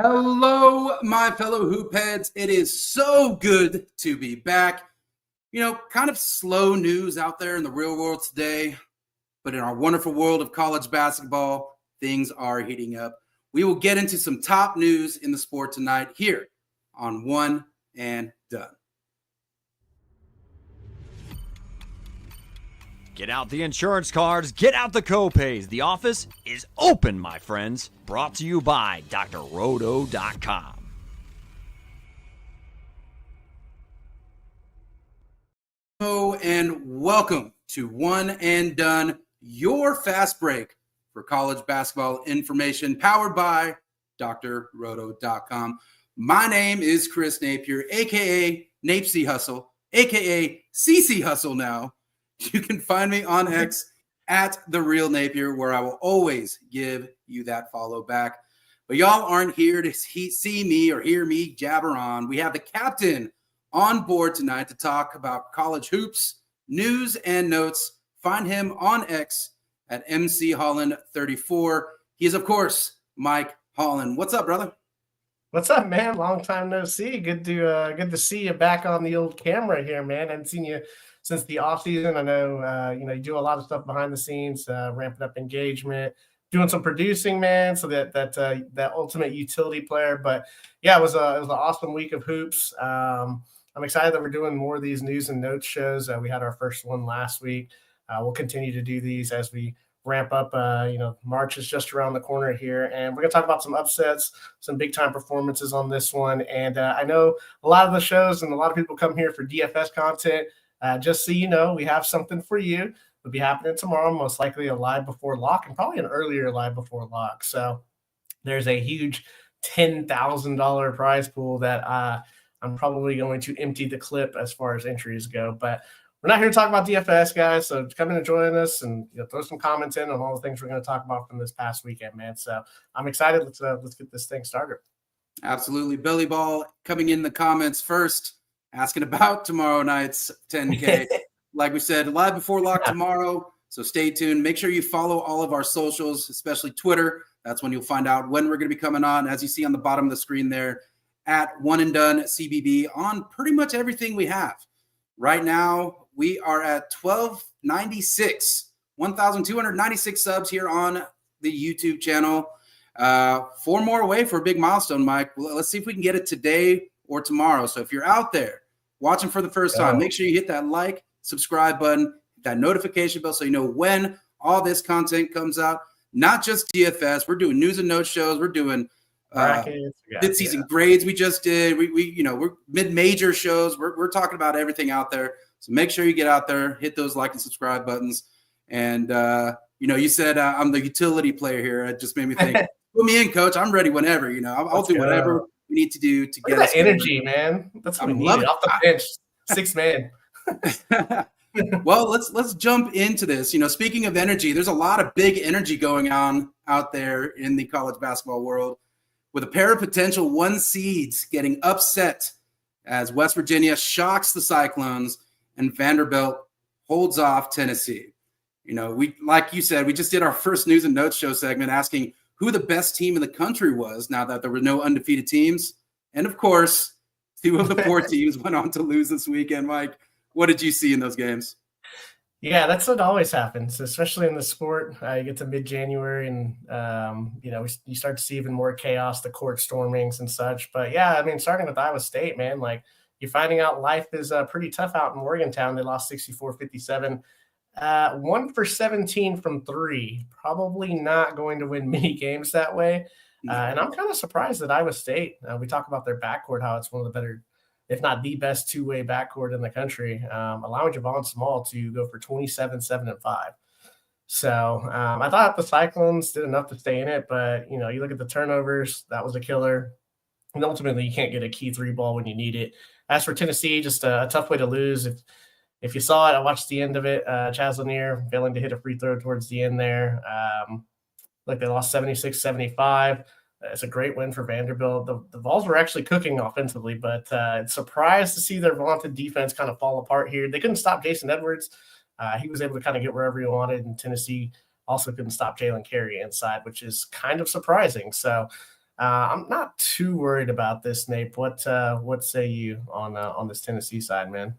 Hello, my fellow hoop heads. It is so good to be back. Kind of slow news out there in the real world today, but in our wonderful world of college basketball, things are heating up. We will get into some top news in the sport tonight here on One and Done. Get out the insurance cards, get out the copays. The office is open, my friends. Brought to you by drroto.com. Hello and welcome to One and Done, your fast break for college basketball information powered by drroto.com. My name is Chris Napier, a.k.a. Napesy Hustle, a.k.a. CC Hustle now. You can find me on X at The Real Napier, where I will always give you that follow back. But y'all aren't here to see me or hear me jabber on. We have the captain on board tonight to talk about college hoops, news, and notes. Find him on X at MCHolland34. He is, of course, Mike Holland. What's up, brother? What's up, man? Long time no see. Good to see you back on the old camera here, man. I haven't seen you since the off season. I know, you do a lot of stuff behind the scenes, ramping up engagement, doing some producing, man. So that ultimate utility player. But yeah, it was an awesome week of hoops. I'm excited that we're doing more of these news and notes shows. We had our first one last week. We'll continue to do these as we ramp up. March is just around the corner here, and we're gonna talk about some upsets, some big time performances on this one. And I know a lot of the shows and a lot of people come here for DFS content. Just so you know, we have something for you. It'll be happening tomorrow, most likely a live before lock and probably an earlier live before lock. So there's a huge $10,000 prize pool that I'm probably going to empty the clip as far as entries go. But we're not here to talk about DFS, guys. So come in and join us and throw some comments in on all the things we're going to talk about from this past weekend, man. So I'm excited. Let's get this thing started. Absolutely. Billy Ball coming in the comments first, asking about tomorrow night's 10K. Like we said, live before lock tomorrow. So stay tuned. Make sure you follow all of our socials, especially Twitter. That's when you'll find out when we're going to be coming on. As you see on the bottom of the screen there, at One and Done CBB on pretty much everything we have. Right now, we are at 1,296 subs here on the YouTube channel. 4 more away for a big milestone, Mike. Let's see if we can get it today or tomorrow. So if you're out there watching for the first time, make sure you hit that like, subscribe button, that notification bell so you know when all this content comes out. Not just DFS. We're doing news and notes shows. We're doing mid-season grades we just did. We're mid-major shows. We're talking about everything out there. So make sure you get out there, hit those like and subscribe buttons. And, you said I'm the utility player here. It just made me think, put me in, coach. I'm ready whenever. I'll do whatever we need to do to get us energy, man. That's what we need. Off the bench, 6 man. Well, let's jump into this. Speaking of energy, there's a lot of big energy going on out there in the college basketball world, with a pair of potential 1 seeds getting upset as West Virginia shocks the Cyclones and Vanderbilt holds off Tennessee. We, like you said, we just did our first news and notes show segment asking who the best team in the country was now that there were no undefeated teams. And of course, 2 of the 4 teams went on to lose this weekend. Mike, what did you see in those games? Yeah, that's what always happens, especially in the sport. You get to mid-January and, you start to see even more chaos, the court stormings and such. But, yeah, I mean, starting with Iowa State, man, like you're finding out life is pretty tough out in Morgantown. They lost 64-57. 1 for 17 from 3. Probably not going to win many games that way. And I'm kind of surprised that Iowa State, we talk about their backcourt, how it's one of the better, if not the best two-way backcourt in the country, allowing Javon Small to go for 27, 7, and 5. So I thought the Cyclones did enough to stay in it, but, you look at the turnovers, that was a killer. And ultimately, you can't get a key 3 ball when you need it. As for Tennessee, just a tough way to lose. If you saw it, I watched the end of it. Chaz Lanier failing to hit a free throw towards the end there. They lost 76-75. It's a great win for Vanderbilt. The Vols were actually cooking offensively, but surprised to see their vaunted defense kind of fall apart here. They couldn't stop Jason Edwards. He was able to kind of get wherever he wanted, and Tennessee also couldn't stop Jalen Carey inside, which is kind of surprising. So I'm not too worried about this, Nate. What say you on this Tennessee side, man?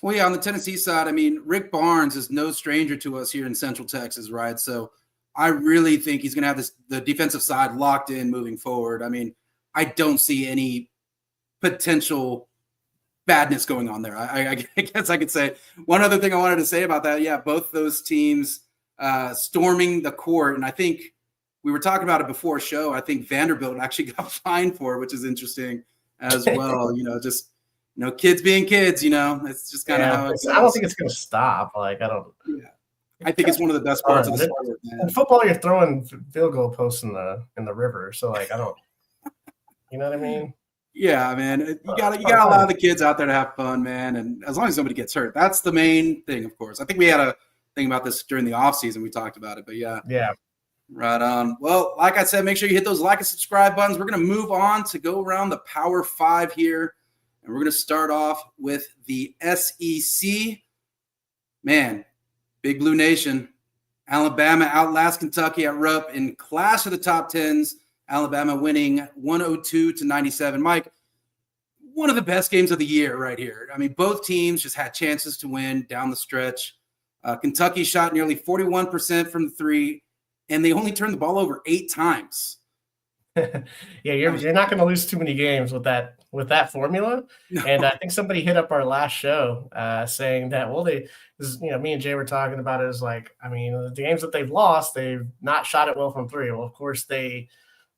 Well, yeah, on the Tennessee side, I mean, Rick Barnes is no stranger to us here in Central Texas, right? So I really think he's going to have the defensive side locked in moving forward. I mean, I don't see any potential badness going on there. I guess I could say one other thing I wanted to say about that. Yeah, both those teams storming the court, and I think we were talking about it before show. I think Vanderbilt actually got fined for it, which is interesting as well. Kids being kids. It's just kind of how it goes. I don't think it's going to stop. Like I don't. Yeah. I think it's one of the best parts of the sport. In football, you're throwing field goal posts in the river, so like I don't. You know what I mean? Yeah, man. You gotta allow the kids out there to have fun, man. And as long as nobody gets hurt, that's the main thing, of course. I think we had a thing about this during the off season. We talked about it, but yeah. Right on. Well, like I said, make sure you hit those like and subscribe buttons. We're going to move on to go around the Power 5 here, and we're going to start off with the SEC. Man, Big Blue Nation. Alabama outlast Kentucky at Rupp in clash of the top tens. Alabama winning 102-97. Mike, one of the best games of the year right here. I mean, both teams just had chances to win down the stretch. Kentucky shot nearly 41% from the three, and they only turned the ball over 8 times. Yeah, you're not going to lose too many games with that formula. No. And I think somebody hit up our last show saying that, well, me and Jay were talking about it as like, I mean, the games that they've lost, they've not shot it well from three. Well, of course, they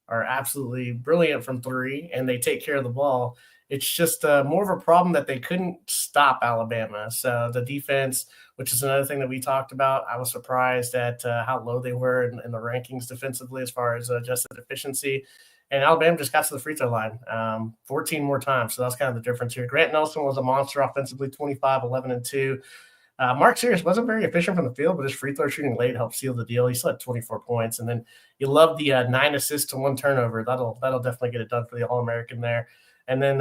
are absolutely brilliant from three, and they take care of the ball. It's just more of a problem that they couldn't stop Alabama. So the defense, which is another thing that we talked about, I was surprised at how low they were in the rankings defensively as far as adjusted efficiency. And Alabama just got to the free throw line 14 more times. So that's kind of the difference here. Grant Nelson was a monster offensively, 25, 11, and 2. Mark Sears wasn't very efficient from the field, but his free throw shooting late helped seal the deal. He still had 24 points. And then you love the 9 assists to 1 turnover. That'll definitely get it done for the All-American there. And then,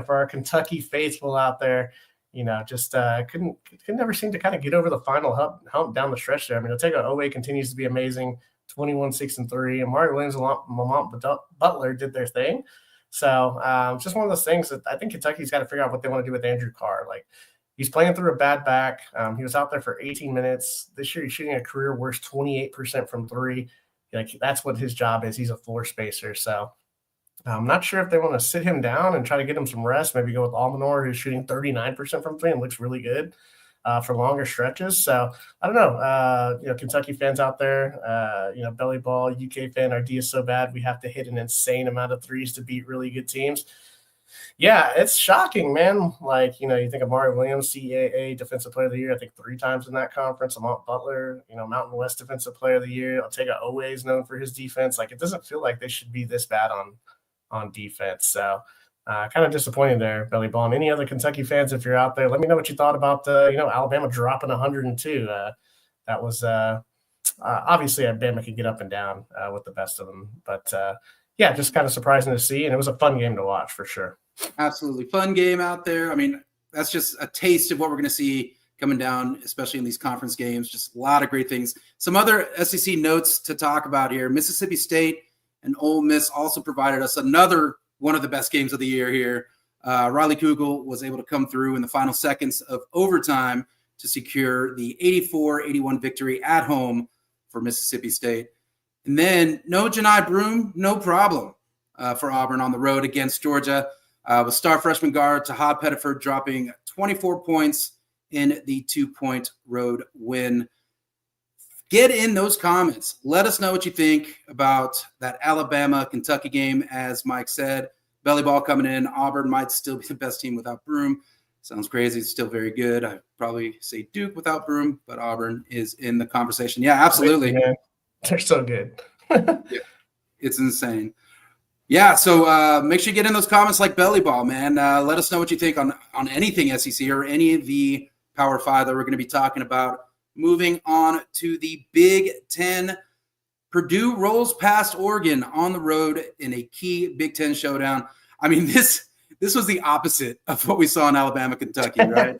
for our Kentucky faithful out there, just couldn't never seem to kind of get over the final hump down the stretch there. I mean, Otega Oweh continues to be amazing, 21, 6, and 3. And Mario Williams and Lamont Butler did their thing. So just one of those things that I think Kentucky's got to figure out what they want to do with Andrew Carr. Like, he's playing through a bad back. He was out there for 18 minutes. This year he's shooting a career worst 28% from three. Like, that's what his job is. He's a floor spacer. So I'm not sure if they want to sit him down and try to get him some rest, maybe go with Almanor, who's shooting 39% from three and looks really good for longer stretches. So I don't know. Kentucky fans out there, Belly Ball, UK fan, our D is so bad we have to hit an insane amount of threes to beat really good teams. Yeah, it's shocking, man. Like, you think of Mario Williams, CAA Defensive Player of the Year, I think 3 times in that conference. Lamont Butler, Mountain West Defensive Player of the Year. Otega Oweh is known for his defense. Like, it doesn't feel like they should be this bad on defense. So kind of disappointing there, Belly Ball. And any other Kentucky fans, if you're out there, let me know what you thought about Alabama dropping 102. That was obviously Alabama could get up and down with the best of them. But yeah, just kind of surprising to see. And it was a fun game to watch for sure. Absolutely. Fun game out there. I mean, that's just a taste of what we're going to see coming down, especially in these conference games. Just a lot of great things. Some other SEC notes to talk about here. Mississippi State and Ole Miss also provided us another one of the best games of the year here. Riley Kugel was able to come through in the final seconds of overtime to secure the 84-81 victory at home for Mississippi State. And then no Janai Broome, no problem for Auburn on the road against Georgia, with star freshman guard Tahad Pettiford dropping 24 points in the 2-point road win. Get in those comments. Let us know what you think about that Alabama-Kentucky game. As Mike said, Belly Ball coming in. Auburn might still be the best team without Broome. Sounds crazy. It's still very good. I'd probably say Duke without Broome, but Auburn is in the conversation. Yeah, absolutely. Man. They're so good. Yeah, it's insane. Yeah, so make sure you get in those comments like Belly Ball, man. Let us know what you think on anything SEC or any of the Power 5 that we're going to be talking about. Moving on to the Big Ten. Purdue rolls past Oregon on the road in a key Big Ten showdown. I mean, this was the opposite of what we saw in Alabama, Kentucky, right?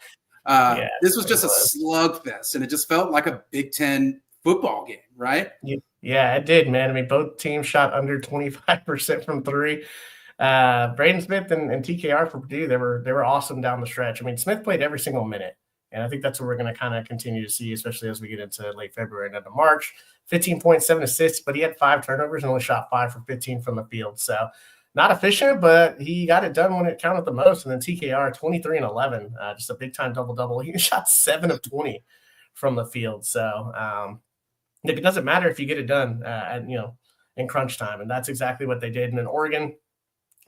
This was just a slugfest, and it just felt like a Big Ten football game, right? Yeah, it did, man. I mean, both teams shot under 25% from three. Braden Smith and TKR for Purdue, they were awesome down the stretch. I mean, Smith played every single minute, and I think that's what we're going to kind of continue to see, especially as we get into late February and into March. 15.7 assists, but he had 5 turnovers and only shot 5 for 15 from the field. So not efficient, but he got it done when it counted the most. And then TKR 23 and 11, just a big time double. He shot 7 of 20 from the field. So it doesn't matter if you get it done in crunch time, and that's exactly what they did. And in Oregon,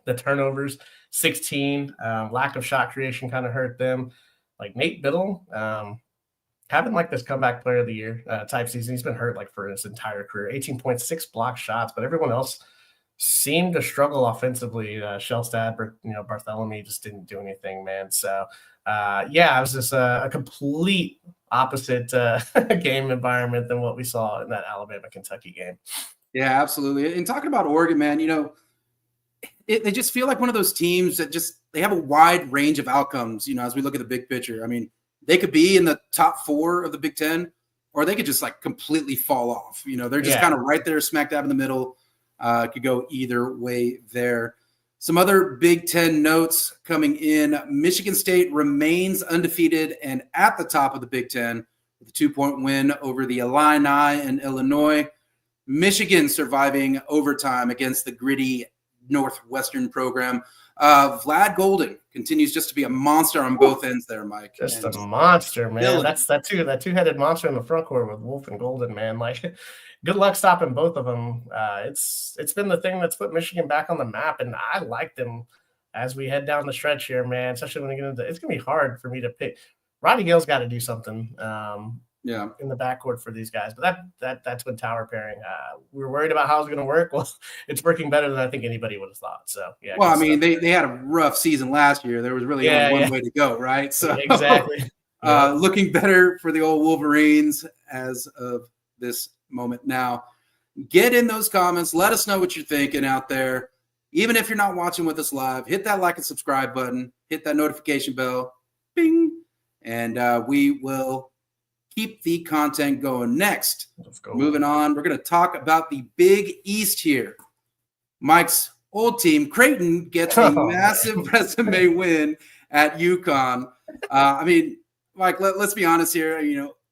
the turnovers, 16, lack of shot creation kind of hurt them. Like Nate Biddle, having like this comeback player of the year type season. He's been hurt like for his entire career. 18.6 block shots, but everyone else seemed to struggle offensively. Shellstad, Bartholomew just didn't do anything, man. So it was just a complete opposite game environment than what we saw in that Alabama-Kentucky game. Yeah, absolutely. And talking about Oregon, man, they just feel like one of those teams that they have a wide range of outcomes, as we look at the big picture. I mean, they could be in the top 4 of the Big Ten, or they could just like completely fall off. They're just kind of right there, smack dab in the middle. Could go either way there. Some other Big Ten notes coming in. Michigan State remains undefeated and at the top of the Big Ten with a 2-point win over the Illini in Illinois. Michigan surviving overtime against the gritty Northwestern program. Vlad Golden continues just to be a monster on both ends there, Mike. Just a monster, man. That's that two-headed monster in the front court with Wolf and Golden, man. Like, good luck stopping both of them. It's been the thing that's put Michigan back on the map, and I like them as we head down the stretch here, man. Especially when we get into it's gonna be hard for me to pick. Roddy Gill's got to do something. In the backcourt for these guys, but that's when tower pairing. We were worried about how it was going to work. Well, it's working better than I think anybody would have thought. So yeah. Well, I mean, they had a rough season last year. There was really only one way to go, right? So exactly. Looking better for the old Wolverines as of this moment. Now, get in those comments. Let us know what you're thinking out there. Even if you're not watching with us live, hit that like and subscribe button. Hit that notification bell. Bing, and we will keep the content going. Next, let's go. Moving on, we're going to talk about the Big East here. Mike's old team, Creighton, gets a massive resume win at UConn. I mean, Mike, let's be honest here.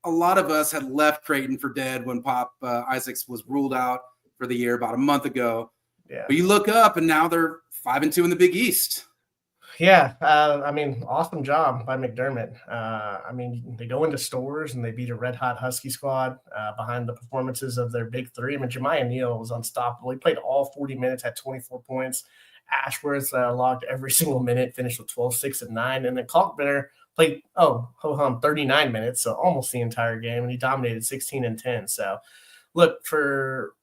A lot of us had left Creighton for dead when Pop Isaacs was ruled out for the year about a month ago. Yeah. But you look up, and now they're 5-2 in the Big East. Yeah, awesome job by McDermott. They go into stores and they beat a red-hot Husky squad behind the performances of their big three. I mean, Jemiah Neal was unstoppable. He played all 40 minutes, had 24 points. Ashworth logged every single minute, finished with 12, 6, and 9. And then Kalkbrenner played, 39 minutes, so almost the entire game, and he dominated 16 and 10. So, look, for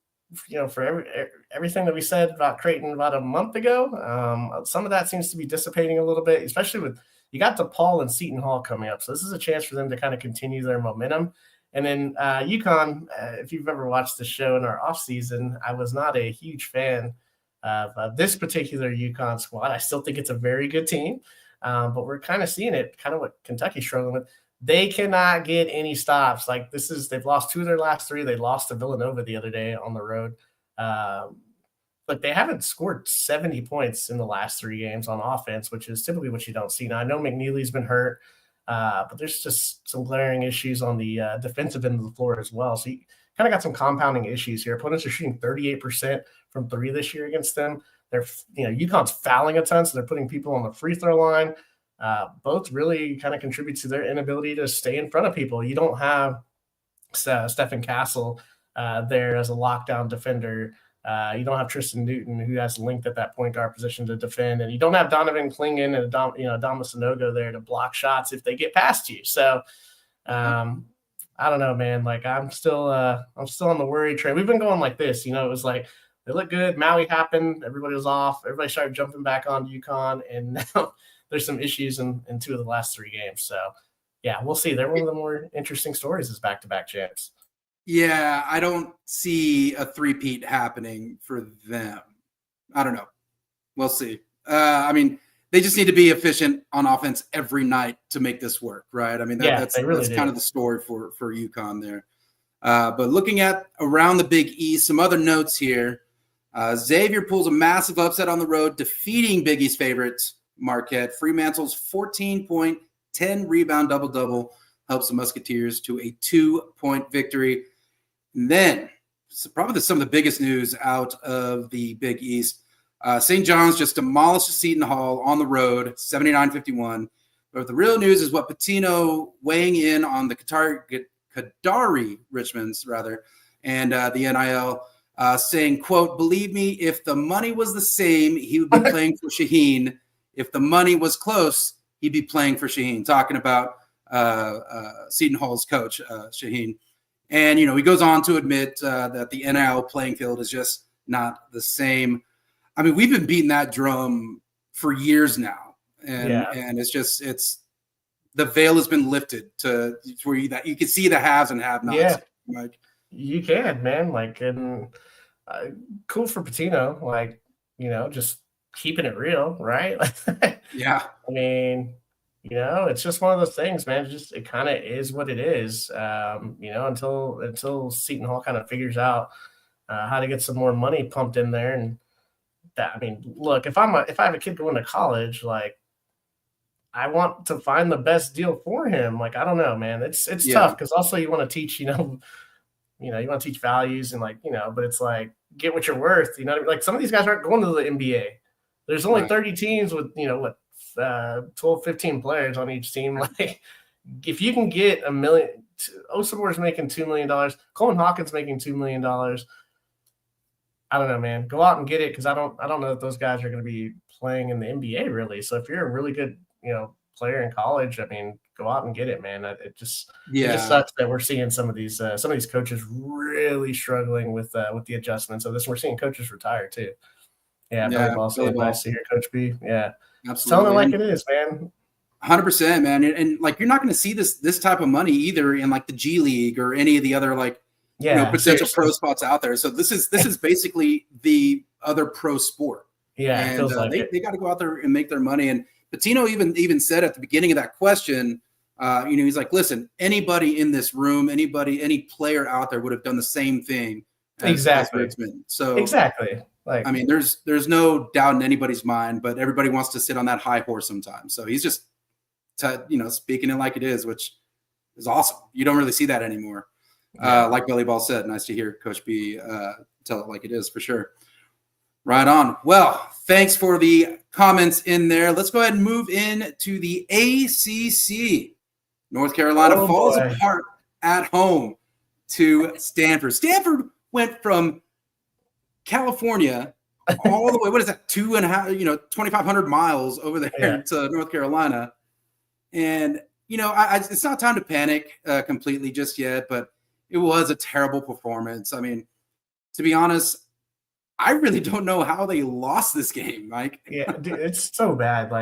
everything that we said about Creighton about a month ago, some of that seems to be dissipating a little bit, especially with you got DePaul and Seton Hall coming up. So this is a chance for them to kind of continue their momentum. And then UConn, if you've ever watched the show in our off season, I was not a huge fan of this particular UConn squad. I still think it's a very good team, but we're kind of seeing it, kind of what Kentucky's struggling with. They cannot get any stops. Like they've lost 2 of their last 3. They lost to Villanova the other day on the road. But they haven't scored 70 points in the last 3 games on offense, which is typically what you don't see. Now, I know McNeely's been hurt, but there's just some glaring issues on the defensive end of the floor as well. So you kind of got some compounding issues here. Opponents are shooting 38% from 3 this year against them. They're, UConn's fouling a ton, so they're putting people on the free throw line. Both really kind of contribute to their inability to stay in front of people. You don't have Stephen Castle there as a lockdown defender. You don't have Tristan Newton, who has linked at that point guard position to defend, and you don't have Donovan Clingan and Adama Sanogo there to block shots if they get past you. So I don't know, man. Like I'm still on the worry train. We've been going like this. It was like they look good. Maui happened. Everybody was off. Everybody started jumping back on UConn, and now there's some issues in 2 of the last 3 games. So, yeah, we'll see. They're one of the more interesting stories as back-to-back champs. Yeah, I don't see a three-peat happening for them. I don't know. We'll see. They just need to be efficient on offense every night to make this work, right? I mean, that's kind of the story for UConn there. But looking at around the Big East, some other notes here. Xavier pulls a massive upset on the road, defeating Big East favorites Marquette. Fremantle's 14-point, 10-rebound double-double helps the Musketeers to a 2-point victory. And then, probably some of the biggest news out of the Big East. St. John's just demolished Seton Hall on the road, 79-51. But the real news is what Pitino weighing in on the Qatari Richmonds, and the NIL, saying, quote, "Believe me, if the money was the same, he would be playing for Shaheen. If the money was close, he'd be playing for Shaheen," talking about Seton Hall's coach, Shaheen. And, he goes on to admit that the NIL playing field is just not the same. I mean, we've been beating that drum for years now. And it's the veil has been lifted to where you can see the haves and have-nots. Yeah, like you can, man. And cool for Pitino, just keeping it real, right? Yeah. I mean, it's just one of those things, man. It kind of is what it is. Until Seton Hall kind of figures out how to get some more money pumped in there, and that. I mean, look, if I have a kid going to college, I want to find the best deal for him. I don't know, man. It's tough because also you want to teach, you want to teach values and but it's get what you're worth. Some of these guys aren't going to the NBA. There's only 30 teams with 12, 15 players on each team. If you can get $1 million, Osamore's making $2 million, Coleman Hawkins making $2 million. I don't know, man. Go out and get it because I don't know if those guys are going to be playing in the NBA really. So if you're a really good player in college, I mean, go out and get it, man. It just sucks that we're seeing some of these coaches really struggling with the adjustments of this. We're seeing coaches retire too. Yeah, Billy Ball, nice to hear, Coach B. Yeah, absolutely. Telling it like it is, man. 100%, man. And you're not going to see this type of money either in the G League or any of the other potential seriously. pro spots out there. So this is basically the other pro sport. Yeah, and it feels they got to go out there and make their money. And Pitino even said at the beginning of that question, he's like, listen, anybody in this room, any player out there would have done the same thing. Exactly. As Richmond. So exactly. I mean, there's no doubt in anybody's mind, but everybody wants to sit on that high horse sometimes. So he's just, speaking it like it is, which is awesome. You don't really see that anymore. Like Billy Ball said, nice to hear Coach B tell it like it is for sure. Right on. Well, thanks for the comments in there. Let's go ahead and move in to the ACC. North Carolina falls apart at home to Stanford. Stanford went from California all the way, what is that, 2,500 miles over there to North Carolina. And, it's not time to panic completely just yet, but it was a terrible performance. I mean, to be honest, I really don't know how they lost this game, Mike. Yeah, dude, it's so bad.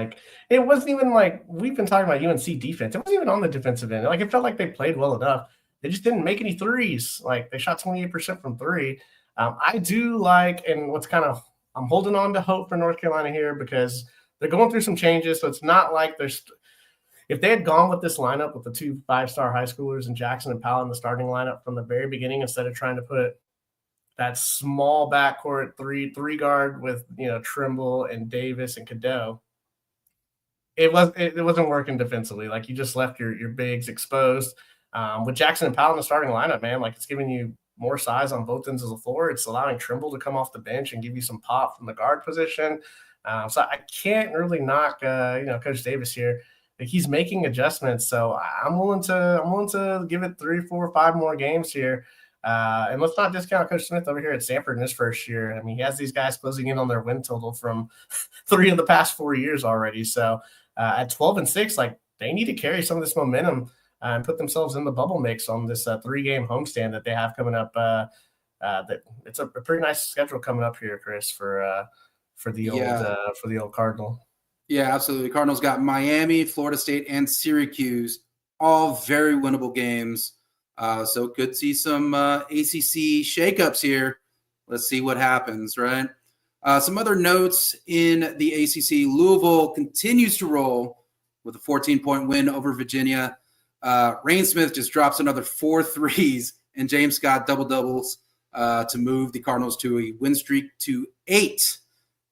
It wasn't even we've been talking about UNC defense. It wasn't even on the defensive end. It felt like they played well enough. They just didn't make any threes. They shot 28% from three. I do and what's I'm holding on to hope for North Carolina here because they're going through some changes. So it's not like if they had gone with this lineup with the 2 5-star high schoolers and Jackson and Powell in the starting lineup from the very beginning, instead of trying to put that small backcourt three guard with Trimble and Davis and Cadeau, it wasn't working defensively. You just left your bigs exposed. With Jackson and Powell in the starting lineup, man, it's giving you more size on both ends of the floor. It's allowing Trimble to come off the bench and give you some pop from the guard position. So I can't really knock Coach Davis here. He's making adjustments, so I'm willing to give it 3, 4, 5 more games here. And let's not discount Coach Smith over here at Stanford in his first year. I mean, he has these guys closing in on their win total from 3 of the past 4 years already. So at 12-6, they need to carry some of this momentum and put themselves in the bubble mix on this 3-game homestand that they have coming up. That it's a pretty nice schedule coming up here, Chris, for the old Cardinal. Yeah, absolutely. Cardinals got Miami, Florida State, and Syracuse, all very winnable games. So could see some ACC shakeups here. Let's see what happens, right? Some other notes in the ACC. Louisville continues to roll with a 14-point win over Virginia. Rainsmith just drops another 4 threes and James Scott double-doubles to move the Cardinals to a win streak to 8.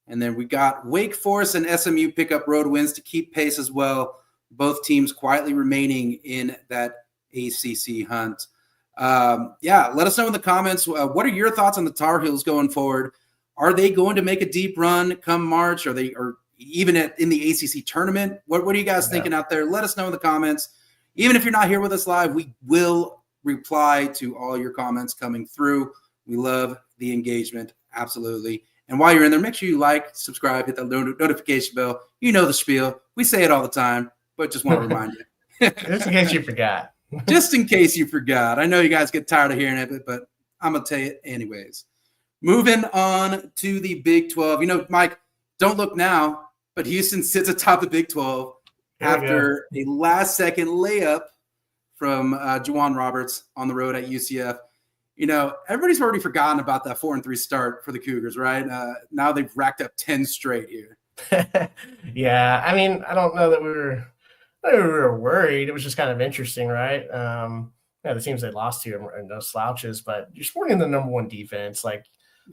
And then we got Wake Forest and SMU pick up road wins to keep pace as well. Both teams quietly remaining in that ACC hunt. Let us know in the comments. What are your thoughts on the Tar Heels going forward? Are they going to make a deep run come March? Or even in the ACC tournament? What are you guys thinking out there? Let us know in the comments. Even if you're not here with us live, we will reply to all your comments coming through. We love the engagement. Absolutely. And while you're in there, make sure you like, subscribe, hit the notification bell. You know the spiel. We say it all the time, but just want to remind you. Just in case you forgot. Just in case you forgot. I know you guys get tired of hearing it, but I'm going to tell you anyways. Moving on to the Big 12. You know, Mike, don't look now, but Houston sits atop the Big 12 after a last-second layup from Juwan Roberts on the road at UCF. You know, everybody's already forgotten about that 4-3 start for the Cougars, right? Now they've racked up 10 straight here. Yeah, I mean, I don't know that we were worried. It was just kind of interesting, right? The teams they lost to are no slouches, but you're sporting the number one defense. Like,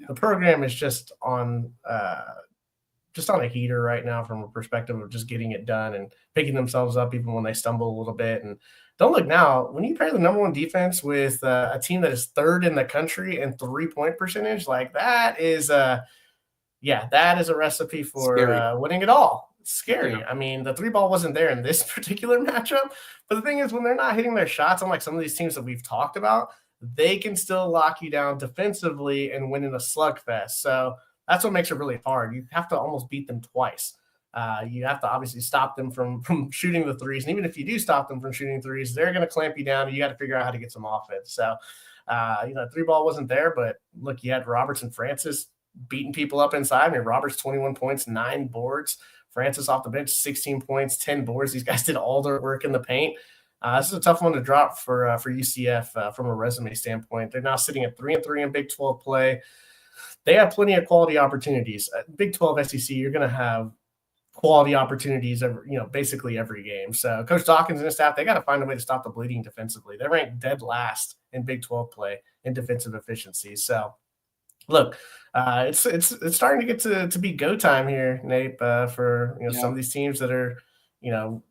the program is just on a heater right now from a perspective of just getting it done and picking themselves up even when they stumble a little bit. And don't look now, when you pair the number one defense with a team that is third in the country in 3-point percentage, like that is a recipe for winning it all. It's scary. Yeah. I mean, the 3-ball wasn't there in this particular matchup, but the thing is, when they're not hitting their shots, unlike some of these teams that we've talked about, they can still lock you down defensively and win in a slugfest. So that's what makes it really hard. You have to almost beat them twice. You have to obviously stop them from shooting the threes. And even if you do stop them from shooting threes, they're going to clamp you down. And you got to figure out how to get some offense. So, 3-ball wasn't there, but look, you had Roberts and Francis beating people up inside. I mean, Roberts, 21 points, 9 boards. Francis off the bench, 16 points, 10 boards. These guys did all their work in the paint. This is a tough one to drop for UCF from a resume standpoint. They're now sitting at 3-3 in Big 12 play. They have plenty of quality opportunities. Big 12 SEC, you're going to have quality opportunities basically every game. So Coach Dawkins and his staff, they got to find a way to stop the bleeding defensively. They're ranked dead last in Big 12 play in defensive efficiency. So look, it's starting to get to be go time here, Nate, for some of these teams that are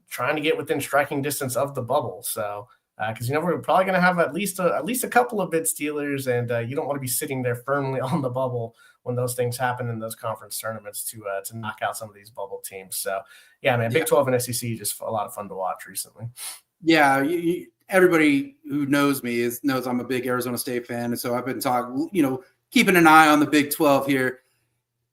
trying to get within striking distance of the bubble. So because we're probably going to have at least a couple of bid stealers, and you don't want to be sitting there firmly on the bubble when those things happen in those conference tournaments to knock out some of these bubble teams. So yeah, man, Big 12 and SEC just a lot of fun to watch recently. Yeah, everybody who knows me knows I'm a big Arizona State fan, and so I've been talking, keeping an eye on the Big 12 here.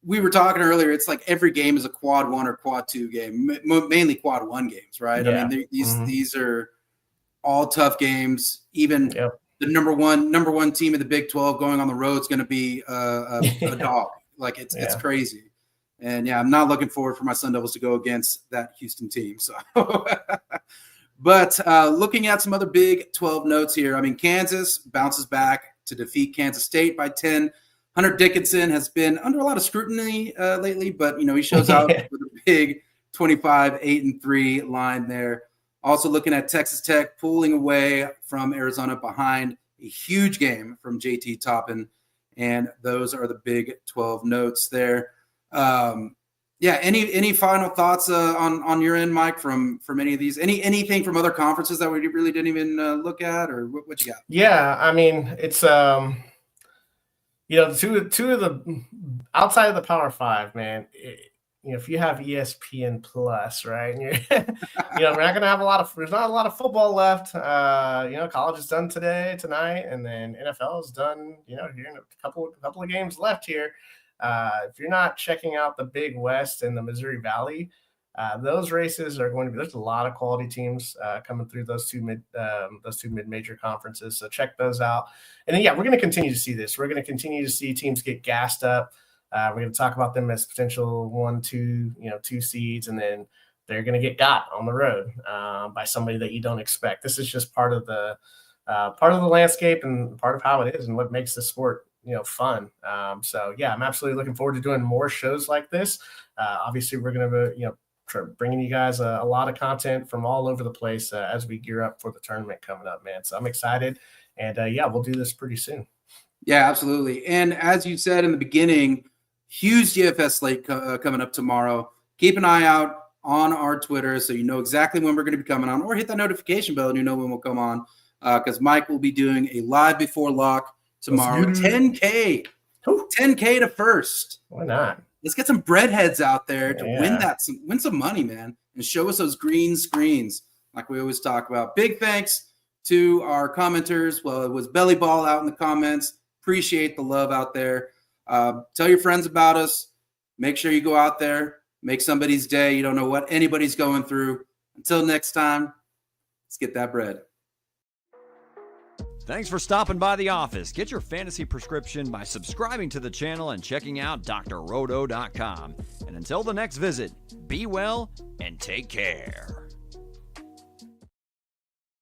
We were talking earlier, it's like every game is a quad 1 or quad 2 game, mainly quad 1 games, right? Yeah. I mean, these are all tough games. Even the number one team in the Big 12 going on the road is going to be a dog. Like it's crazy. And I'm not looking forward for my Sun Devils to go against that Houston team. So, but looking at some other Big 12 notes here, I mean, Kansas bounces back to defeat Kansas State by 10. Hunter Dickinson has been under a lot of scrutiny lately, but he shows out with a big 25-8-3 line there. Also looking at Texas Tech pulling away from Arizona behind a huge game from JT Toppin, and those are the Big 12 notes there. Any final thoughts on your end, Mike, from any of these? Anything from other conferences that we really didn't even look at, or what you got? Yeah, I mean, it's two of the outside of the Power Five, man. If you have ESPN Plus, right, and we're not gonna have there's not a lot of football left. College is done tonight, and then NFL is done. Here in a couple of games left here. If you're not checking out the Big West and the Missouri Valley, those races are going to be. There's a lot of quality teams coming through those two mid-major conferences. So check those out. And then we're going to continue to see this. We're going to continue to see teams get gassed up. We're going to talk about them as potential 1, 2 seeds, and then they're going to get got on the road by somebody that you don't expect. This is just part of the landscape and part of how it is and what makes the sport fun. I'm absolutely looking forward to doing more shows like this. Obviously, we're going to bringing you guys a lot of content from all over the place as we gear up for the tournament coming up, man. So I'm excited. And we'll do this pretty soon. Yeah, absolutely. And as you said in the beginning, huge DFS slate coming up tomorrow. Keep an eye out on our Twitter so you know exactly when we're going to be coming on, or hit that notification bell and you know when we'll come on, because Mike will be doing a live before lock tomorrow. 10K to first. Why not? Let's get some breadheads out there to win some money, man, and show us those green screens like we always talk about. Big thanks to our commenters. Well, it was Belly Ball out in the comments. Appreciate the love out there. Tell your friends about us. Make sure you go out there, make somebody's day. You don't know what anybody's going through. Until next time, let's get that bread. Thanks for stopping by the office. Get your fantasy prescription by subscribing to the channel and checking out drroto.com. And until the next visit, be well and take care.